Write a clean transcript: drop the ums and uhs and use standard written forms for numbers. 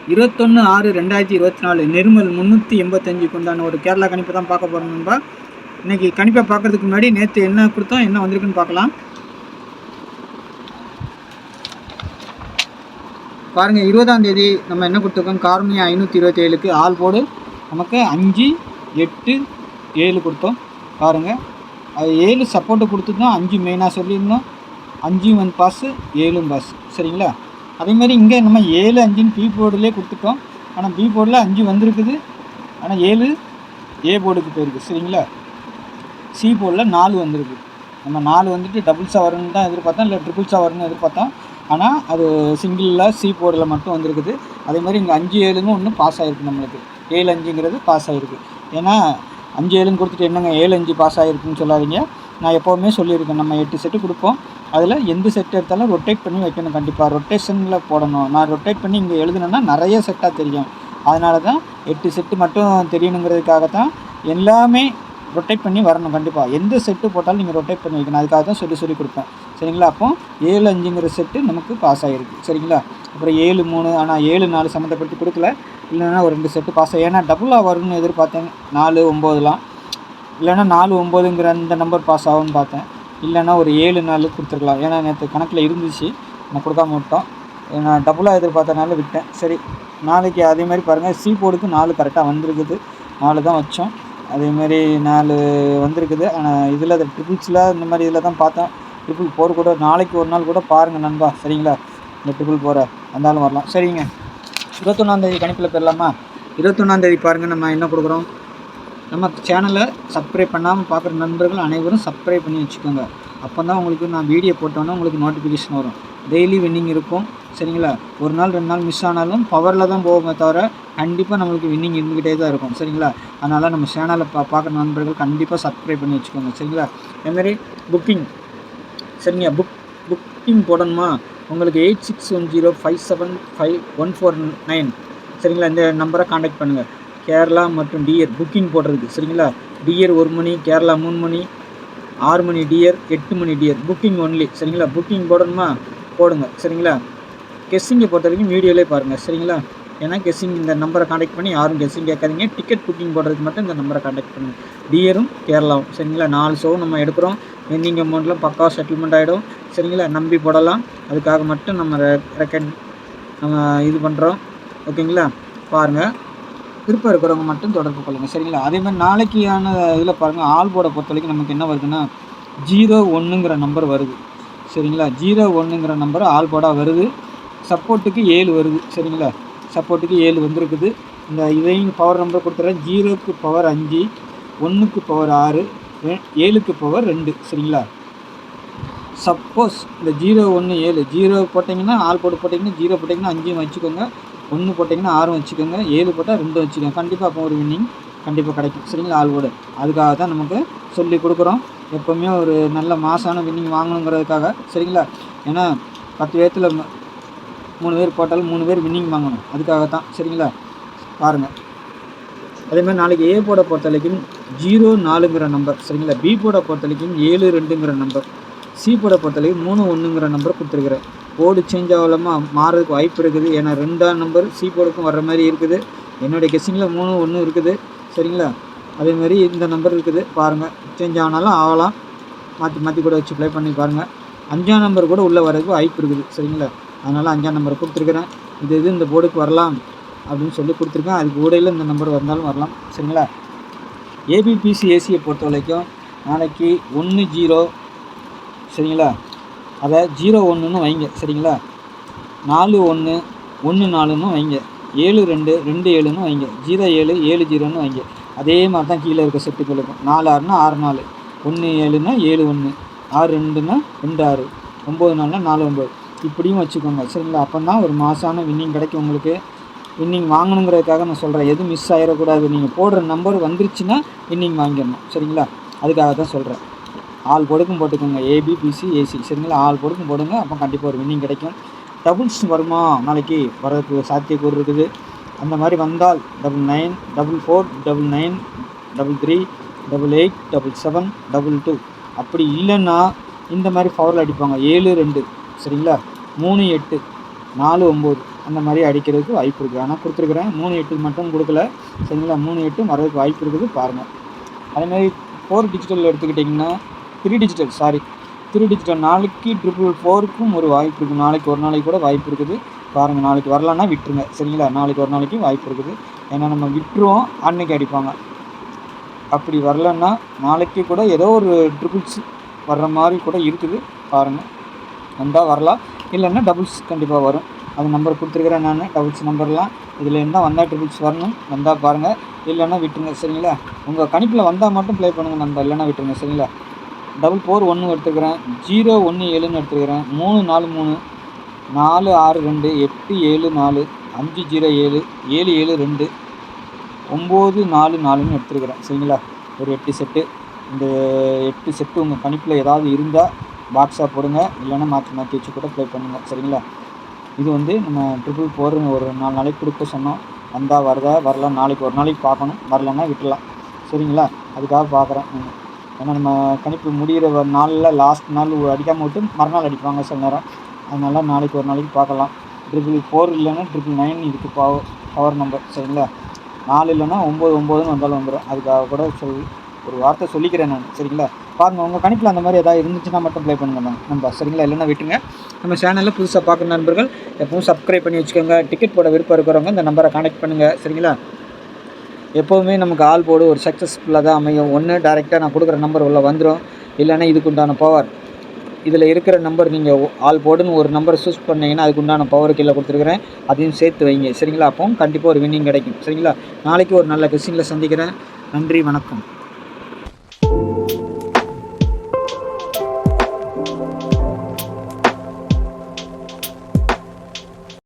21/6/2024 நிர்மல் 385 உண்டான ஒரு கேரளா கணிப்பு தான் பார்க்க போகிறோம் நண்பா. இன்றைக்கி கணிப்பை பார்க்குறதுக்கு முன்னாடி நேற்று என்ன கொடுத்தோம், என்ன வந்திருக்குன்னு பார்க்கலாம். பாருங்கள், 20ஆம் தேதி நம்ம என்ன கொடுத்துருக்கோம், கார்னியா 527க்கு ஆல் போர்டு நமக்கு 5, 8, 7 கொடுத்தோம். பாருங்கள், அது 7 சப்போர்ட்டு கொடுத்துருந்தோம், 5 மெயினாக சொல்லியிருந்தோம். 5 வந்து பாஸு, 7 பாஸ். சரிங்களா? அதேமாதிரி இங்கே நம்ம 7, 5ன்னு பி போர்டுலேயே கொடுத்துட்டோம். ஆனால் பி போர்டில் 5 வந்திருக்குது, ஆனால் 7 ஏ போர்டுக்கு போயிருக்கு. சரிங்களா? சி போர்டில் 4 வந்திருக்கு. நம்ம 4 வந்துட்டு டபுள்ஸாக வரும்னு தான் எதிர்பார்த்தோம், இல்லை ட்ரிபிள்ஸாக வரும்னு எதிர்பார்த்தோம். ஆனால் அது சிங்கிளில் சி போர்டில் மட்டும் வந்திருக்குது. அதே மாதிரி இங்கே 5, 7ன்னு ஒன்று பாஸ் ஆகிருக்கு நம்மளுக்கு. 7, 5ங்கிறது பாஸ் ஆகிருக்கு. ஏன்னா 5, 7ன்னு கொடுத்துட்டு என்னங்க 7, 5 பாஸ் ஆகிருக்குன்னு சொல்லாதீங்க. நான் எப்போவுமே சொல்லியிருக்கேன், நம்ம 8 செட்டு கொடுப்போம். அதில் எந்த செட் எடுத்தாலும் ரொட்டேட் பண்ணி வைக்கணும். கண்டிப்பாக ரொட்டேஷனில் போடணும். நான் ரொட்டேட் பண்ணி இங்கே எழுதுனேன்னா நிறைய செட்டாக தெரியும். அதனால தான் 8 செட்டு மட்டும் தெரியணுங்கிறதுக்காக தான் எல்லாமே ரொட்டேட் பண்ணி வரணும். கண்டிப்பாக எந்த செட்டு போட்டாலும் நீங்கள் ரொட்டேட் பண்ணி வைக்கணும். அதுக்காக தான் சொல்லி கொடுப்பேன். சரிங்களா? அப்போ 7, 5ங்கிற செட்டு நமக்கு பாஸ் ஆகிருக்கு. சரிங்களா? அப்புறம் 7, 3, ஆனால் 7, 4 சம்மந்தப்பட்டு கொடுக்கல. இல்லைன்னா ஒரு 2 செட்டு பாஸ் ஆகும். ஏன்னா டபுளாக வரும்னு எதிர்பார்த்தேன். 4, 9லாம் இல்லைன்னா 4, 9ங்கிற அந்த நம்பர் பாஸ் ஆகும்னு பார்த்தேன். இல்லைன்னா ஒரு 7, 4 கொடுத்துருக்கலாம். ஏன்னா நேற்று கணக்கில் இருந்துச்சு, நான் கொடுக்காம விட்டோம். நான் டபுளாக எதிர்பார்த்தனால விட்டேன். சரி, நாளைக்கு அதேமாதிரி பாருங்கள், சி போர்டுக்கு 4 கரெக்டாக வந்திருக்குது. 4 தான் வச்சோம். அதேமாதிரி 4 வந்திருக்குது. ஆனால் இதில் ட்ரிபிள்ஸில் இந்த மாதிரி இதில் தான் பார்த்தேன். ட்ரிபிள் 4 கூட நாளைக்கு ஒரு நாள் கூட பாருங்கள் நண்பா. சரிங்களா? இந்த ட்ரிபிள் 4 வந்தாலும் வரலாம். சரிங்க, 21ஆம் தேதி கணிப்பில் பெறலாமா? 21ஆம் தேதி பாருங்கள், நம்ம என்ன கொடுக்குறோம். நம்ம சேனலை சப்ஸ்கிரைப் பண்ணாமல் பார்க்குற நண்பர்கள் அனைவரும் சப்ஸ்கிரைப் பண்ணி வச்சுக்கோங்க. அப்போ தான் உங்களுக்கு நான் வீடியோ போட்டோன்னா உங்களுக்கு நோட்டிஃபிகேஷன் வரும். டெய்லி வின்னிங் இருக்கும். சரிங்களா? ஒரு நாள் 2 நாள் மிஸ் ஆனாலும் பவரில் தான் போவோமே தவிர கண்டிப்பாக நம்மளுக்கு வின்னிங் இருந்துக்கிட்டே தான் இருக்கும். சரிங்களா? அதனால் நம்ம சேனலை பார்க்குற நண்பர்கள் கண்டிப்பாக சப்ஸ்கிரைப் பண்ணி வச்சுக்கோங்க. சரிங்களா? அதுமாரி புக்கிங், சரிங்க, புக்கிங் போடணுமா? உங்களுக்கு 8610575149, சரிங்களா? இந்த நம்பரை காண்டாக்ட் பண்ணுங்கள். கேரளா மற்றும் டியர் புக்கிங் போடுறதுக்கு. சரிங்களா? டியர் 1 மணி, கேரளா 3 மணி, 6 மணி டியர், 8 மணி டியர், புக்கிங் ஒன்லி. சரிங்களா? புக்கிங் போடணுமா? போடுங்க. சரிங்களா? கெஸ்ஸிங்கை பொறுத்த வரைக்கும் வீடியோலே பாருங்கள். சரிங்களா? ஏன்னா கெஸ்ஸிங் இந்த நம்பரை காண்டாக்ட் பண்ணி யாரும் கெஸ்ஸிங் கேட்காதீங்க. டிக்கெட் புக்கிங் போடுறதுக்கு மட்டும் இந்த நம்பரை காண்டாக்ட் பண்ணுங்கள். டியரும் கேரளாவும். சரிங்களா? 4 ஷோ நம்ம எடுக்கிறோம். வின்னிங் அமௌண்ட்டில் பக்கா செட்டில்மெண்ட் ஆகிடும். சரிங்களா? நம்பி போடலாம். அதுக்காக மட்டும் நம்ம ரெக்கட் நம்ம இது பண்ணுறோம். ஓகேங்களா? பாருங்கள், விருப்பம் இருக்கிறவங்க மட்டும் தொடர்பு கொள்ளுங்கள். சரிங்களா? அதேமாதிரி நாளைக்கான இதில் பாருங்கள், ஆல் போர்டை பொறுத்த வரைக்கும் நமக்கு என்ன வருதுன்னா 01ங்கிற நம்பர் வருது. சரிங்களா? 01ங்கிற நம்பர் ஆல் போர்டாக வருது. சப்போர்ட்டுக்கு 7 வருது. சரிங்களா? சப்போர்ட்டுக்கு 7 வந்திருக்குது. இந்த இதையும் பவர் நம்பர் கொடுத்துட்றேன். 0க்கு பவர் 5, 1க்கு பவர் 6, 7க்கு பவர் 2. சரிங்களா? சப்போஸ் இந்த 0, 1, 7 0 போட்டிங்கன்னா ஆல் போர்டு போட்டிங்கன்னா 0 போட்டிங்கன்னா 5 வச்சுக்கோங்க. 1 போட்டிங்கன்னா 6 வச்சுக்கோங்க. 7 போட்டால் 2 வச்சுக்கோங்க. கண்டிப்பாக அப்போ ஒரு வின்னிங் கண்டிப்பாக கிடைக்கும். சரிங்களா? ஆல் போர்டு அதுக்காக தான் நமக்கு சொல்லி கொடுக்குறோம். எப்போவுமே ஒரு நல்ல மாசான வின்னிங் வாங்கணுங்கிறதுக்காக. சரிங்களா? ஏன்னா 10 பேர்த்தில் 3 பேர் போட்டாலும் 3 பேர் வின்னிங் வாங்கணும். அதுக்காக தான். சரிங்களா? பாருங்கள், அதேமாதிரி நாளைக்கு ஏ போர்டை பொறுத்த வரைக்கும் 04ங்கிற நம்பர். சரிங்களா? பி போர்டை பொறுத்த வரைக்கும் 72ங்கிற நம்பர். சி போர்டை பொறுத்த வரைக்கும் 31ங்கிற நம்பர் கொடுத்துருக்குறேன். போர்டு சேஞ்ச் ஆகலாமல் மாறதுக்கு வாய்ப்பு இருக்குது. ஏன்னா 2ஆம் நம்பர் சி போர்டுக்கும் வர்ற மாதிரி இருக்குது. என்னுடைய கெஸ்ஸிங்கில் 3, 1 இருக்குது. சரிங்களா? அதேமாதிரி இந்த நம்பர் இருக்குது. பாருங்கள், சேஞ்ச் ஆனாலும் ஆகலாம். மாற்றி கூட வச்சு ப்ளே பண்ணி பாருங்கள். 5ஆம் நம்பர் கூட உள்ளே வர்றதுக்கு வாய்ப்பு இருக்குது. சரிங்களா? அதனால் 5ஆம் நம்பர் கொடுத்துருக்குறேன். இது இந்த போர்டுக்கு வரலாம் அப்படின்னு சொல்லி கொடுத்துருக்கேன். அதுக்கு ஊடையில் இந்த நம்பர் வந்தாலும் வரலாம். சரிங்களா? ஏபிபிசி ஏசியை பொறுத்த வரைக்கும் நாளைக்கு 1, 0, சரிங்களா? அதை 0, 1ன்னு வைங்க. சரிங்களா? 4, 1, 1, 4ன்னு வைங்க. 7, 2, 2, 7ன்னு வைங்க. 0, 7, 7, 0ன்னு வைங்க. அதே மாதிரி தான் கீழே இருக்க செட்டுகளுக்கும் 4, 6னா 6, 4, 1, 7னா 7, 1, 6, 2னா 2, 6, 9, 4னா 4, 9, இப்படியும் வச்சுக்கோங்க. சரிங்களா? அப்போ தான் ஒரு மாசான வின்னிங் கிடைக்கும் உங்களுக்கு. வின்னிங் வாங்கணுங்கிறதுக்காக நான் சொல்கிறேன். எதுவும் மிஸ் ஆகிடக்கூடாது. நீங்கள் போடுற நம்பர் வந்துருச்சுன்னா வின்னிங் வாங்கிடணும். சரிங்களா? அதுக்காக தான் சொல்கிறேன். ஆல் போர்டுக்கும் போட்டுக்கோங்க. ABBC AC. சரிங்களா? ஆல் போர்டுக்கும் போடுங்க. அப்போ கண்டிப்பாக ஒரு வின்னிங் கிடைக்கும். டபுள்ஸ் வருமா? நாளைக்கு வரதுக்கு சாத்தியக்கூறு இருக்குது. அந்த மாதிரி வந்தால் 99, 44, 99, 33, 88, 77, 22. அப்படி இல்லைன்னா இந்த மாதிரி பவரில் அடிப்பாங்க. 7, 2, சரிங்களா? 3, 8, 4, 9 அந்த மாதிரி அடிக்கிறதுக்கு வாய்ப்பு இருக்குது. ஆனால் கொடுத்துருக்குறேன் 3, 8 மட்டும் கொடுக்கல. சரிங்களா, 3, 8 வரதுக்கு வாய்ப்பு இருக்குது, பாருங்கள். அதேமாதிரி 4 டிஜிட்டல் எடுத்துக்கிட்டிங்கன்னா 3 டிஜிட்டல் நாளைக்கு 444க்கும் ஒரு வாய்ப்பு இருக்குது. நாளைக்கு ஒரு நாளைக்கு கூட வாய்ப்பு இருக்குது, பாருங்கள். நாளைக்கு வரலான்னா விட்டுருங்க. சரிங்களா, நாளைக்கு ஒரு நாளைக்கு வாய்ப்பு இருக்குது. ஏன்னா நம்ம விட்டுருவோம், அன்னைக்கு அடிப்பாங்க. அப்படி வரலன்னா நாளைக்கு கூட ஏதோ ஒரு ட்ரிபிள்ஸ் வர்ற மாதிரி கூட இருக்குது, பாருங்கள். வந்தால் வரலாம், இல்லைன்னா டபுள்ஸ் கண்டிப்பாக வரும். அது நம்பர் கொடுத்துருக்குறேன் நான், டபுள்ஸ் நம்பர்லாம். இதில் என்ன வந்தால் ட்ரிபிள்ஸ் வரணும், வந்தால் பாருங்கள், இல்லைன்னா விட்டுருங்க. சரிங்களா, உங்கள் கணிப்பில் வந்தால் மட்டும் ப்ளே பண்ணுங்கள் நண்பா, இல்லைன்னா விட்டுருங்க. சரிங்களா, 441 எடுத்துக்கிறேன், 017ன்னு எடுத்துக்கிறேன், 343, 462, 874, 507, 772, 944ன்னு எடுத்துருக்கிறேன். சரிங்களா, ஒரு 8 செட்டு. இந்த 8 செட்டு உங்கள் கணிப்பில் ஏதாவது இருந்தால் பாக்ஸாக போடுங்க, இல்லைன்னா மாற்றி வச்சு கூட ப்ளே பண்ணுங்கள். சரிங்களா, இது வந்து நம்ம 444 ஒரு 4 நாளைக்கு கொடுக்க சொன்னோம். வந்தால் வரலாம், நாளைக்கு ஒரு நாளைக்கு பார்க்கணும், வரலன்னா விட்டுடலாம். சரிங்களா, அதுக்காக பார்க்குறேன். ஏன்னா நம்ம கணிப்பு முடிகிற நாளில் லாஸ்ட் நாள் அடிக்காமல் விட்டு மறுநாள் அடிப்பாங்க சில நேரம். அதனால் நாளைக்கு ஒரு நாளைக்கு பார்க்கலாம். 444 இல்லைன்னா 999 இதுக்கு பவர் நம்பர். சரிங்களா, 4 இல்லைன்னா 99ன்னு வந்தாலும் வந்துடும். அதுக்காக கூட ஒரு வார்த்தை சொல்லிக்கிறேன் நான். சரிங்களா, பாருங்கள், உங்கள் கணிப்பில் அந்த மாதிரி ஏதாவது இருந்துச்சுன்னா மட்டும் ப்ளே பண்ணுங்க நண்பா. சரிங்களா, இல்லைன்னா விட்டுங்க. நம்ம சேனலில் புதுசாக பார்க்குற நண்பர்கள் எப்பவும் சப்ஸ்கிரைப் பண்ணி வச்சுக்கோங்க. டிக்கெட் போட விருப்பம் இருக்கிறவங்க இந்த நம்பரை கான்டெக்ட் பண்ணுங்கள். சரிங்களா, எப்போவுமே நமக்கு ஆல் போர்டு ஒரு சக்ஸஸ்ஃபுல்லாக தான் அமையும். ஒன்று டைரெக்டாக நான் கொடுக்குற நம்பர் உள்ள வந்துடும், இல்லைன்னா இதுக்கு உண்டான பவர் இதில் இருக்கிற நம்பர் நீங்கள் ஆல் போர்டுன்னு ஒரு நம்பரை சூஸ் பண்ணிங்கன்னா அதுக்கு உண்டான பவர் கீழே கொடுத்துருக்குறேன், அதையும் சேர்த்து வைங்க. சரிங்களா, அப்போ கண்டிப்பாக ஒரு வின்னிங் கிடைக்கும். சரிங்களா, நாளைக்கு ஒரு நல்ல கொஸ்டினில் சந்திக்கிறேன். நன்றி, வணக்கம்.